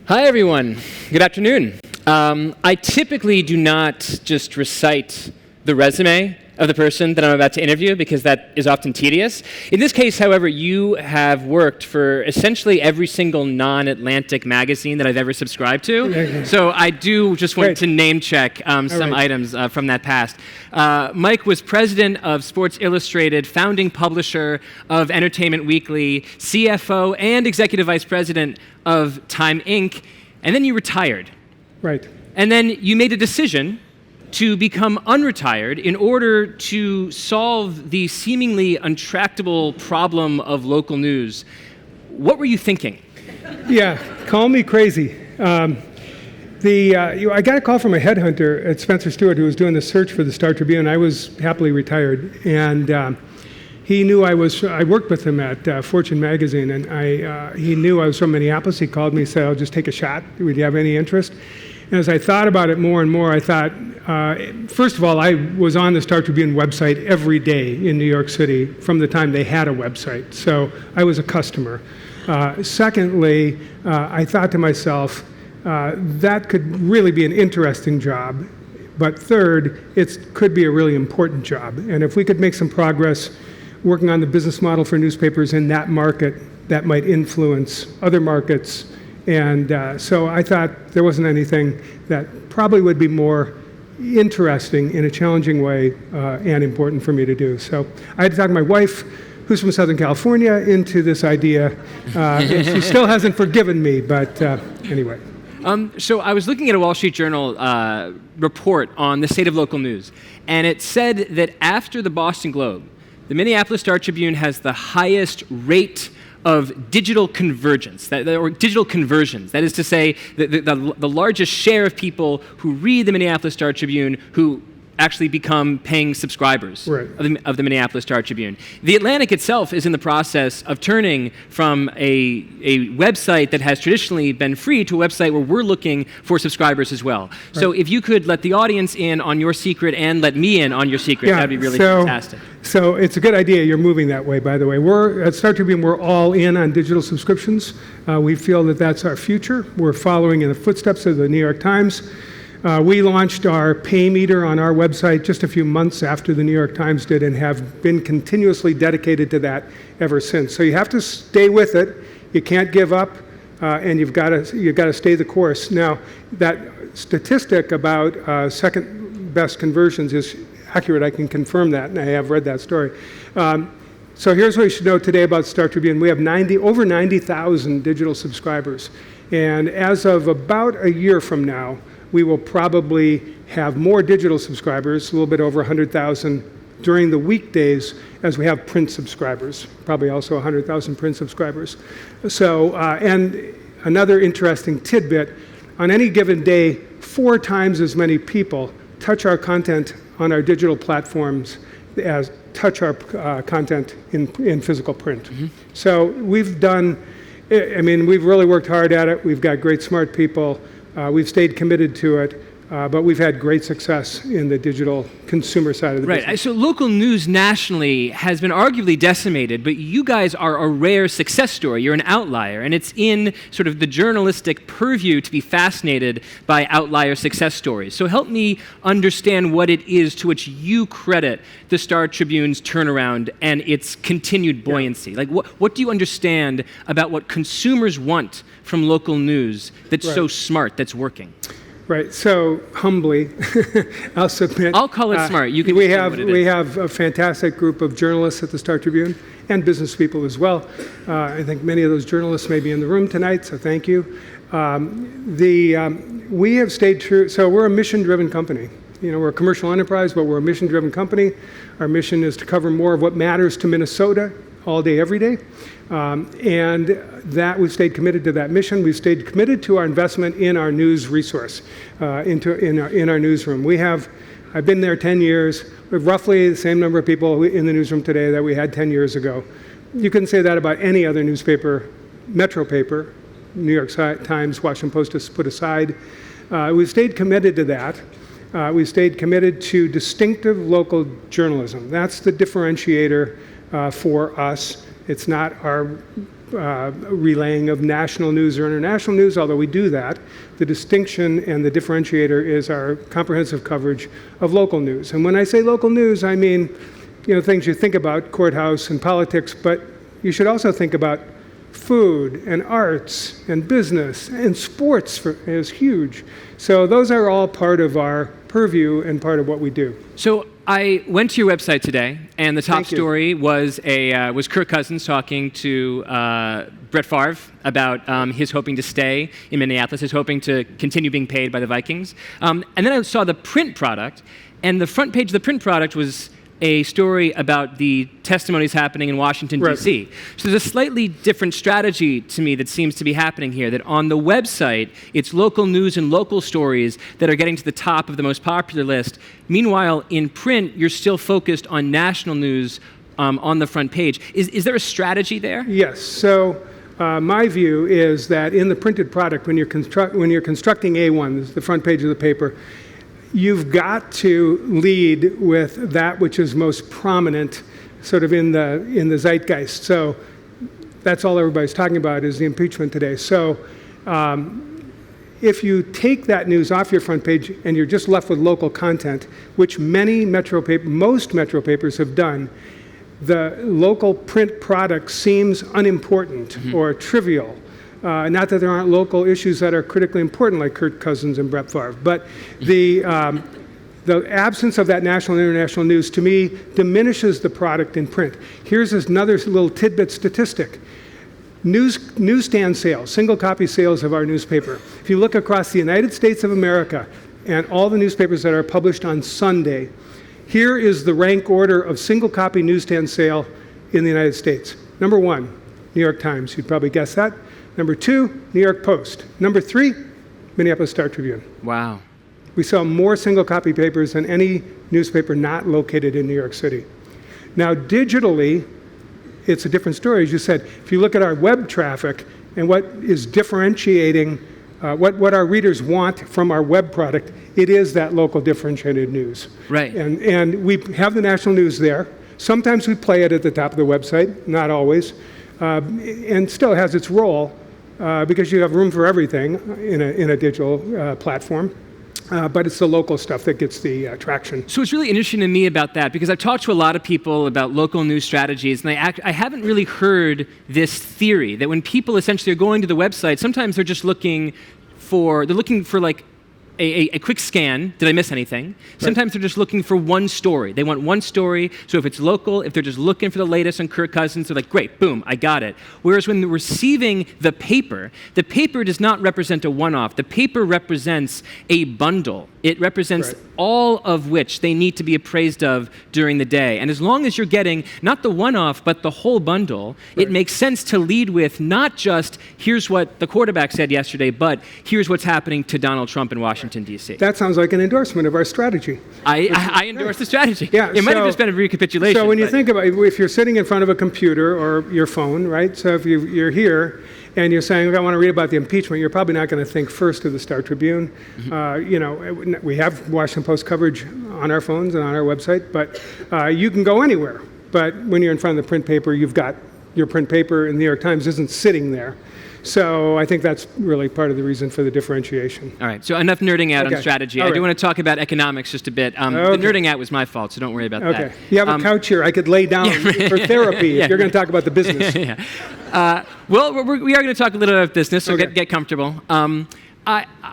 Hi, everyone. Good afternoon. I typically do not just recite the resume of the person that I'm about to interview because that is often tedious. In this case, however, you have worked for essentially every single non-Atlantic magazine that I've ever subscribed to. So I do just want to name check some items from that past. Mike was president of Sports Illustrated, founding publisher of Entertainment Weekly, CFO and executive vice president of Time Inc., and then you retired. Right. And then you made a decision to become unretired in order to solve the seemingly untractable problem of local news. What were you thinking? Yeah, call me crazy. I got a call from a headhunter at Spencer Stewart who was doing the search for the Star Tribune. I was happily retired, and he knew I worked with him at Fortune magazine, and he knew I was from Minneapolis. He called me and said, "I'll just take a shot. Would you have any interest?" And as I thought about it more and more, I thought, first of all, I was on the Star Tribune website every day in New York City from the time they had a website. So I was a customer. Secondly, I thought to myself, that could really be an interesting job. But third, it could be a really important job. And if we could make some progress working on the business model for newspapers in that market, that might influence other markets. And so I thought there wasn't anything that probably would be more interesting in a challenging way and important for me to do. So I had to talk to my wife, who's from Southern California, into this idea. She still hasn't forgiven me, but anyway. So I was looking at a Wall Street Journal report on the state of local news, and it said that after the Boston Globe, the Minneapolis Star Tribune has the highest rate of digital convergence, or digital conversions. That is to say, the largest share of people who read the Minneapolis Star Tribune who actually become paying subscribers of the Minneapolis Star Tribune. The Atlantic itself is in the process of turning from a website that has traditionally been free to a website where we're looking for subscribers as well. Right. So if you could let the audience in on your secret and let me in on your secret, that'd be really fantastic. So it's a good idea you're moving that way, by the way. At Star Tribune, we're all in on digital subscriptions. We feel that that's our future. We're following in the footsteps of the New York Times. We launched our pay meter on our website just a few months after the New York Times did and have been continuously dedicated to that ever since. So you have to stay with it. You can't give up, and you've got to stay the course. Now, that statistic about second best conversions is accurate. I can confirm that, and I have read that story. So here's what you should know today about Star Tribune. We have over 90,000 digital subscribers, and as of about a year from now, we will probably have more digital subscribers, a little bit over 100,000 during the weekdays as we have print subscribers, probably also 100,000 print subscribers. So, and another interesting tidbit, on any given day, 4 times as many people touch our content on our digital platforms as touch our content in physical print. Mm-hmm. So we've really worked hard at it. We've got great, smart people. We've stayed committed to it, but we've had great success in the digital consumer side of the business. Right. So local news nationally has been arguably decimated, but you guys are a rare success story. You're an outlier, and it's in sort of the journalistic purview to be fascinated by outlier success stories. So help me understand what it is to which you credit the Star Tribune's turnaround and its continued buoyancy. Yeah. Like, what do you understand about what consumers want from local news that's so smart, that's working? Right. So humbly, I'll submit. I'll call it smart. You can. We have a fantastic group of journalists at the Star Tribune and business people as well. I think many of those journalists may be in the room tonight, so thank you. We have stayed true. So we're a mission-driven company. You know, we're a commercial enterprise, but we're a mission-driven company. Our mission is to cover more of what matters to Minnesota all day, every day. And that we've stayed committed to that mission. We've stayed committed to our investment in our news resource, in our newsroom. I've been there 10 years. We have roughly the same number of people in the newsroom today that we had 10 years ago. You couldn't say that about any other newspaper, metro paper, New York Times, Washington Post put aside. We've stayed committed to that. We've stayed committed to distinctive local journalism. That's the differentiator for us. It's not our relaying of national news or international news, although we do that. The distinction and the differentiator is our comprehensive coverage of local news. And when I say local news, I mean, things you think about, courthouse and politics, but you should also think about food and arts and business and sports is huge. So those are all part of our purview and part of what we do. So I went to your website today, and the top story was Kirk Cousins talking to Brett Favre about his hoping to stay in Minneapolis, his hoping to continue being paid by the Vikings. And then I saw the print product, and the front page of the print product was a story about the testimonies happening in Washington, D.C. So there's a slightly different strategy to me that seems to be happening here, that on the website, it's local news and local stories that are getting to the top of the most popular list. Meanwhile, in print, you're still focused on national news on the front page. Is there a strategy there? Yes. So my view is that in the printed product, when you're constructing A1, the front page of the paper, you've got to lead with that which is most prominent sort of in the zeitgeist. So that's all everybody's talking about is the impeachment today. So if you take that news off your front page and you're just left with local content, which most metro papers have done, the local print product seems unimportant or trivial. Not that there aren't local issues that are critically important, like Kirk Cousins and Brett Favre, but the absence of that national and international news, to me, diminishes the product in print. Here's another little tidbit statistic. Newsstand sales, single copy sales of our newspaper. If you look across the United States of America and all the newspapers that are published on Sunday, here is the rank order of single copy newsstand sale in the United States. Number 1, New York Times. You'd probably guess that. Number 2, New York Post. Number 3, Minneapolis Star Tribune. Wow. We sell more single copy papers than any newspaper not located in New York City. Now, digitally, it's a different story. As you said, if you look at our web traffic and what is differentiating, what our readers want from our web product, it is that local differentiated news. Right. And we have the national news there. Sometimes we play it at the top of the website, not always, and still has its role. Because you have room for everything in a digital platform. But it's the local stuff that gets the traction. So it's really interesting to me about that, because I've talked to a lot of people about local news strategies, and I haven't really heard this theory that when people essentially are going to the website, sometimes they're just looking for like a quick scan. Did I miss anything? Right. Sometimes they're just looking for one story. They want one story. So if it's local, if they're just looking for the latest on Kirk Cousins, they're like, great, boom, I got it. Whereas when they're receiving the paper does not represent a one-off. The paper represents a bundle. It represents all of which they need to be appraised of during the day. And as long as you're getting not the one-off, but the whole bundle, it makes sense to lead with not just here's what the quarterback said yesterday, but here's what's happening to Donald Trump in Washington, D.C. That sounds like an endorsement of our strategy. I endorse the strategy. Yeah, it might have just been a recapitulation. So when you think about it, if you're sitting in front of a computer or your phone, right? So if you're here and you're saying, I want to read about the impeachment, you're probably not going to think first of the Star Tribune. We have Washington Post coverage on our phones and on our website, but you can go anywhere. But when you're in front of the print paper, you've got your print paper, and the New York Times isn't sitting there. So I think that's really part of the reason for the differentiation. All right, so enough nerding out on strategy. I do want to talk about economics just a bit. The nerding out was my fault, so don't worry about that. Okay, you have a couch here. I could lay down for therapy if you're going to talk about the business. Well, we are going to talk a little bit about business, so get comfortable.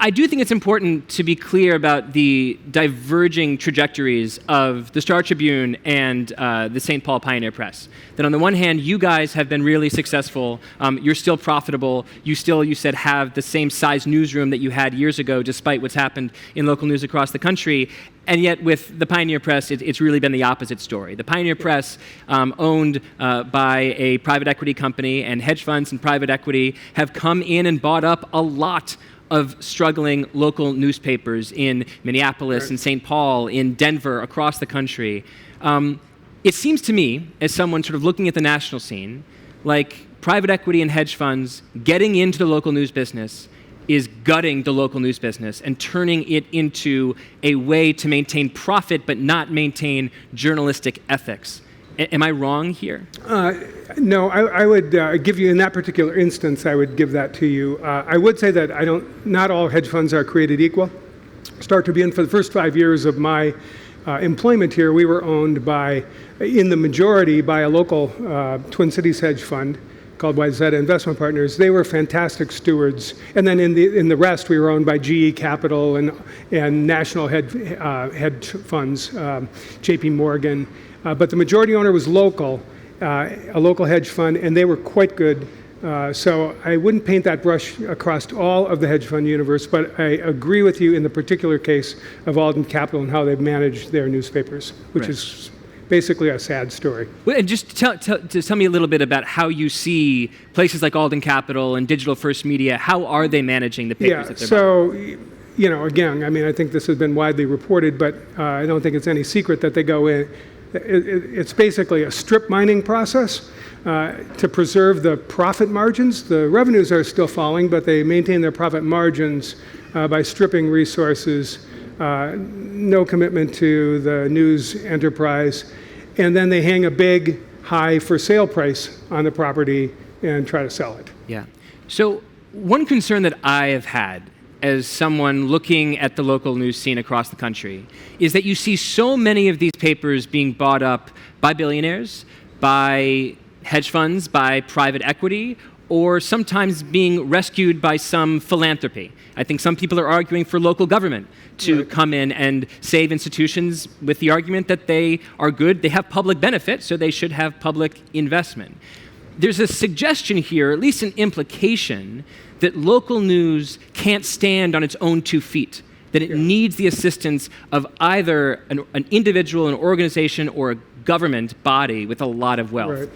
I do think it's important to be clear about the diverging trajectories of the Star Tribune and the St. Paul Pioneer Press. That on the one hand, you guys have been really successful. You're still profitable. You said, have the same size newsroom that you had years ago, despite what's happened in local news across the country. And yet with the Pioneer Press, it's really been the opposite story. The Pioneer Press, owned by a private equity company, and hedge funds and private equity have come in and bought up a lot of struggling local newspapers in Minneapolis, in St. Paul, in Denver, across the country. It seems to me, as someone sort of looking at the national scene, like private equity and hedge funds getting into the local news business is gutting the local news business and turning it into a way to maintain profit but not maintain journalistic ethics. Am I wrong here? No, I would give you, in that particular instance, I would give that to you. I would say that not all hedge funds are created equal. Star Tribune, for the first 5 years of my employment here, we were owned in the majority, by a local Twin Cities hedge fund called Wayzata Investment Partners. They were fantastic stewards. And then in the rest, we were owned by GE Capital and national hedge funds, JP Morgan. But the majority owner was local, a local hedge fund, and they were quite good. So I wouldn't paint that brush across all of the hedge fund universe, but I agree with you in the particular case of Alden Capital and how they've managed their newspapers, which is basically a sad story. Well, and just tell me a little bit about how you see places like Alden Capital and Digital First Media. How are they managing the papers that they're buying? Again, I think this has been widely reported, but I don't think it's any secret that they go in. It's basically a strip mining process to preserve the profit margins. The revenues are still falling, but they maintain their profit margins by stripping resources, no commitment to the news enterprise, and then they hang a big high for sale price on the property and try to sell it. Yeah. So one concern that I have had as someone looking at the local news scene across the country is that you see so many of these papers being bought up by billionaires, by hedge funds, by private equity, or sometimes being rescued by some philanthropy. I think some people are arguing for local government to come in and save institutions with the argument that they are good, they have public benefit, so they should have public investment. There's a suggestion here, at least an implication, that local news can't stand on its own 2 feet, that it needs the assistance of either an individual, an organization, or a government body with a lot of wealth. Right.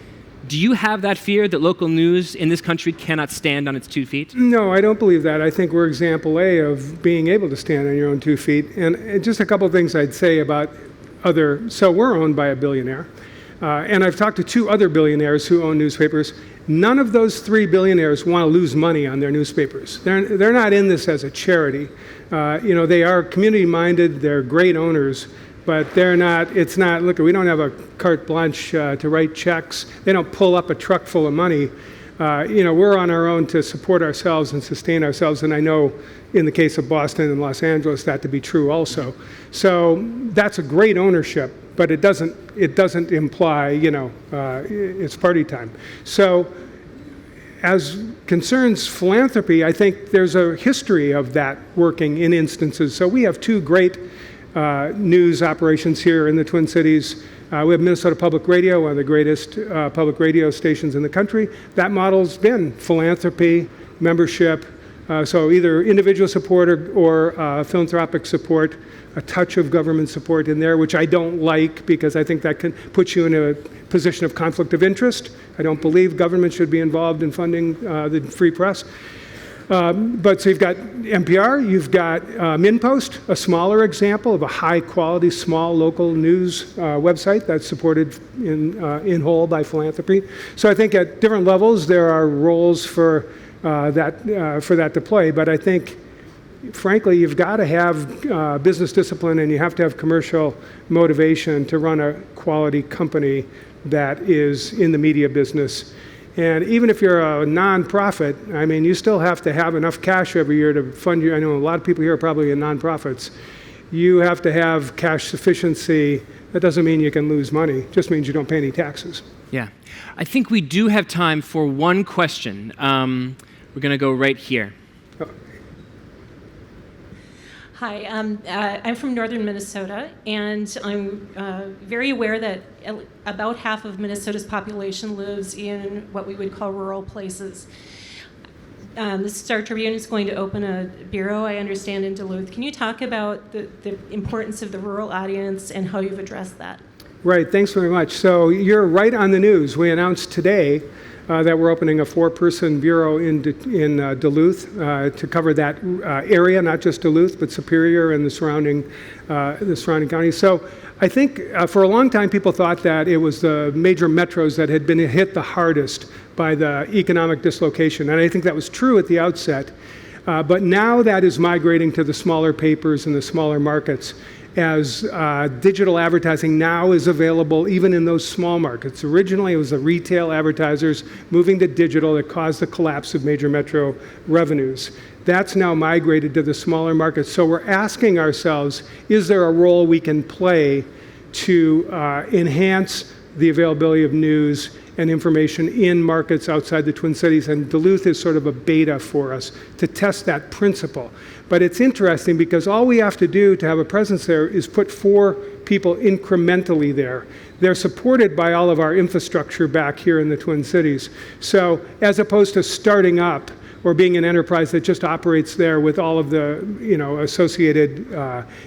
Do you have that fear that local news in this country cannot stand on its 2 feet? No, I don't believe that. I think we're example A of being able to stand on your own 2 feet. And just a couple of things I'd say about so we're owned by a billionaire. And I've talked to 2 other billionaires who own newspapers. None of those 3 billionaires want to lose money on their newspapers. They're not in this as a charity. They are community-minded, they're great owners, but look, we don't have a carte blanche to write checks. They don't pull up a truck full of money. We're on our own to support ourselves and sustain ourselves, and I know in the case of Boston and Los Angeles that to be true also. So that's a great ownership, but it doesn't imply, it's party time. So as concerns philanthropy, I think there's a history of that working in instances. So we have 2 great news operations here in the Twin Cities. We have Minnesota Public Radio, one of the greatest public radio stations in the country. That model's been philanthropy, membership, so either individual support or philanthropic support, a touch of government support in there, which I don't like because I think that can put you in a position of conflict of interest. I don't believe government should be involved in funding the free press. But so you've got NPR, you've got MinPost, a smaller example of a high-quality, small local news website that's supported in whole by philanthropy. So I think at different levels there are roles for that to play. But I think, frankly, you've got to have business discipline and you have to have commercial motivation to run a quality company that is in the media business. And even if you're a nonprofit, you still have to have enough cash every year to fund I know a lot of people here are probably in nonprofits. You have to have cash sufficiency. That doesn't mean you can lose money. It just means you don't pay any taxes. Yeah. I think we do have time for one question. We're going to go right here. Hi, I'm from northern Minnesota, and I'm very aware that about half of Minnesota's population lives in what we would call rural places. The Star Tribune is going to open a bureau, I understand, in Duluth. Can you talk about the importance of the rural audience and how you've addressed that? Right, thanks very much. So you're right on the news. We announced today that we're opening a 4-person bureau in Duluth to cover that area, not just Duluth, but Superior and the surrounding counties. So I think for a long time people thought that it was the major metros that had been hit the hardest by the economic dislocation, and I think that was true at the outset. But now that is migrating to the smaller papers and the smaller markets. as digital advertising now is available even in those small markets. Originally, it was the retail advertisers moving to digital that caused the collapse of major metro revenues. That's now migrated to the smaller markets. So we're asking ourselves, is there a role we can play to enhance the availability of news and information in markets outside the Twin Cities? And Duluth is sort of a beta for us to test that principle. But it's interesting because all we have to do to have a presence there is put 4 people incrementally there. They're supported by all of our infrastructure back here in the Twin Cities. So as opposed to starting up or being an enterprise that just operates there with all of the associated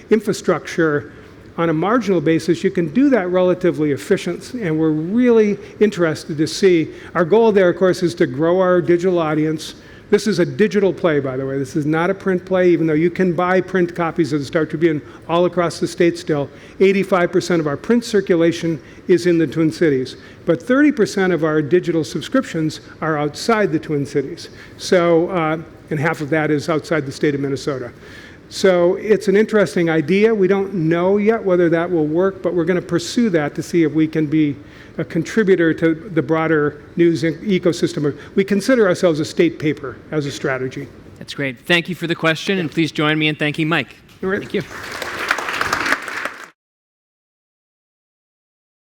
infrastructure, on a marginal basis, you can do that relatively efficient, and we're really interested to see. Our goal there, of course, is to grow our digital audience. This is a digital play, by the way. This is not a print play, even though you can buy print copies of the Star Tribune all across the state still. 85% of our print circulation is in the Twin Cities, but 30% of our digital subscriptions are outside the Twin Cities. So, and half of that is outside the state of Minnesota. So it's an interesting idea. We don't know yet whether that will work, but we're going to pursue that to see if we can be a contributor to the broader news ecosystem. We consider ourselves a state paper as a strategy. That's great. Thank you for the question, and please join me in thanking Mike. All right. Thank you.